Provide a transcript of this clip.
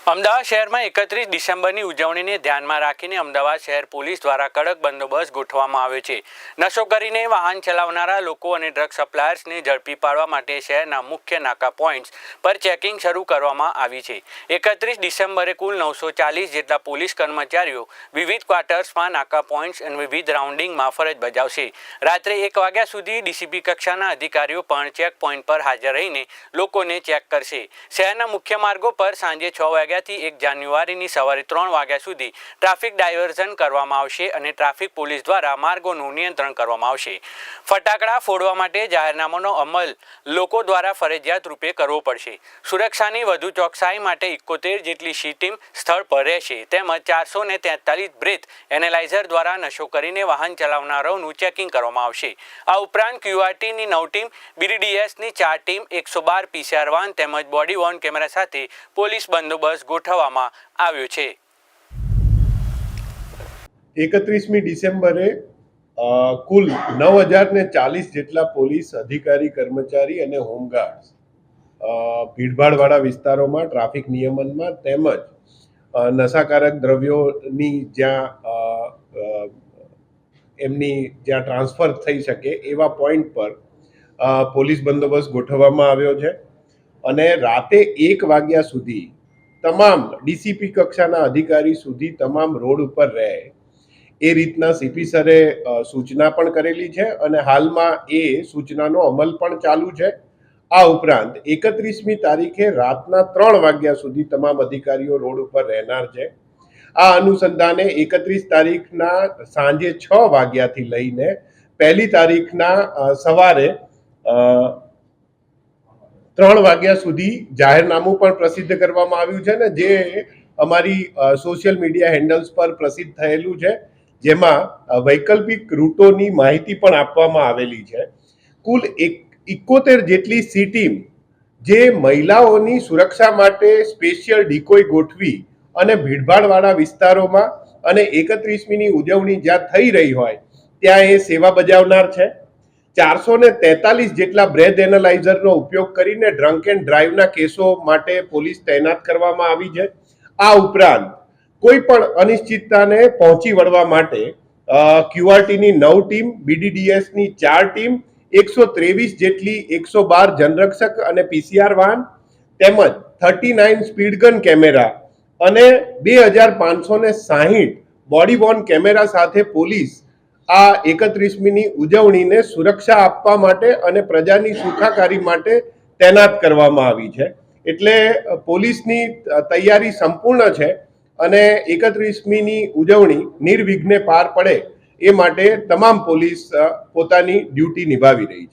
અમદાવાદ શહેરમાં 31 ડિસેમ્બરની ઉજવણીને ધ્યાનમાં રાખીને અમદાવાદ શહેર પોલીસ દ્વારા કડક બંદોબસ્ત ગોઠવવામાં આવ્યો છે. નશો કરીને વાહન ચલાવનારા લોકો અને ડ્રગ સપ્લાયર્સને ઝડપી પાડવા માટે શહેરના મુખ્ય નાકા પોઈન્ટ્સ પર ચેકિંગ શરૂ કરવામાં આવી છે. 31 ડિસેમ્બરે કુલ 940 જેટલા પોલીસ કર્મચારીઓ વિવિધ ક્વાર્ટર્સમાં નાકા પોઈન્ટ્સ અને વિવિધ રાઉન્ડિંગમાં ફરજ બજાવશે. રાત્રે 1 વાગ્યા સુધી ડીસીપી કક્ષાના અધિકારીઓ પણ ચેક પોઈન્ટ પર હાજર રહીને લોકોને ચેક કરશે. શહેરના મુખ્ય માર્ગો પર સાંજે 6 વાગ્યા થી 1 જાન્યુઆરીની સવારે 3 વાગ્યા સુધી ટ્રાફિક ડાયવર્ઝન કરવામાં આવશે અને ટ્રાફિક પોલીસ દ્વારા માર્ગોનું નિયંત્રણ કરવામાં આવશે. ફટાકડા ફોડવા માટે જાહેરનામાનો અમલ લોકો દ્વારા ફરજિયાત રૂપે કરવો પડશે. સુરક્ષાની વધુ ચોકસાઈ માટે 71 જેટલી સી ટીમ સ્થળ પર રહેશે તેમજ 443 બ્રેથ એનાલાઇઝર દ્વારા નશો કરીને વાહન ચલાવનારાઓનું ચેકિંગ કરવામાં આવશે. આ ઉપરાંત ક્યુઆરટીની 9 ટીમ, બીડીડીએસની 4 ટીમ, 112 પીસીઆર વાન તેમજ બોડી વોર્ન કેમેરા સાથે પોલીસ બંદોબસ્ત ગોઠવવામાં આવ્યો છે. 31મી ડિસેમ્બરે કુલ 9040 જેટલા પોલીસ અધિકારી, કર્મચારી અને હોમગાર્ડ્સ ભીડભાડવાળા વિસ્તારોમાં ટ્રાફિક નિયમનમાં તેમજ નશાકારક દ્રવ્યોની જ્યાં ટ્રાન્સફર થઈ શકે એવા પોઈન્ટ પર પોલીસ બંદોબસ્ત ગોઠવવામાં આવ્યો છે અને રાતે 1 વાગ્યા સુધી તમામ ડીસીપી કક્ષાના અધિકારી સુધી તમામ રોડ ઉપર રહે એ રીતના સીપી સરે સૂચના પણ કરેલી છે અને હાલમાં એ સૂચનાનો અમલ પણ ચાલુ છે. આ ઉપરાંત 31મી તારીખે રાતના 3 વાગ્યા સુધી તમામ અધિકારીઓ રોડ ઉપર રહેનાર છે. આ અનુસંધાને 31 તારીખના સાંજે 6 વાગ્યાથી લઈને 1 તારીખના સવારે 3 વાગ્યા સુધી જાહેરનામું પણ પ્રસિદ્ધ કરવામાં આવ્યું છે ને જે અમારી સોશિયલ મીડિયા હેન્ડલ્સ પર પ્રસિદ્ધ થયેલું છે, જેમાં વૈકલ્પિક રૂટોની માહિતી પણ આપવામાં આવેલી છે. કુલ 71 જેટલી સી ટીમ જે મહિલાઓની સુરક્ષા માટે સ્પેશિયલ ડિકોય ગોઠવી અને ભીડભાડવાળા વિસ્તારોમાં અને 31મીની ઉજવણી જ્યાં થઈ રહી હોય ત્યાં એ સેવા બજાવનાર છે. 443 જેટલા બ્રેથ એનાલાઇઝરનો ઉપયોગ કરીને ડ્રંક એન્ડ ડ્રાઈવના કેસો માટે પોલીસ તૈનાત કરવામાં આવી છે. આ ઉપરાંત કોઈ પણ અનિશ્ચિતતાને પહોંચી વળવા માટે ક્યુઆરટીની 9 ટીમ, બીડીડીએસની 4 ટીમ, 123 જેટલી 112 જનરક્ષક અને પીસીઆર વાહન તેમજ 39 સ્પીડ ગન કેમેરા અને 2560 બોડી વોર્ન કેમેરા સાથે પોલીસ આ 31મીની ઉજવણીને સુરક્ષા આપવા માટે અને પ્રજાની સુખાકારી માટે તૈનાત કરવામાં આવી છે. એટલે પોલીસની તૈયારી સંપૂર્ણ છે અને 31મીની ઉજવણી નિર્વિઘ્ને પાર પડે એ માટે તમામ પોલીસ પોતાની ડ્યુટી નિભાવી રહી છે.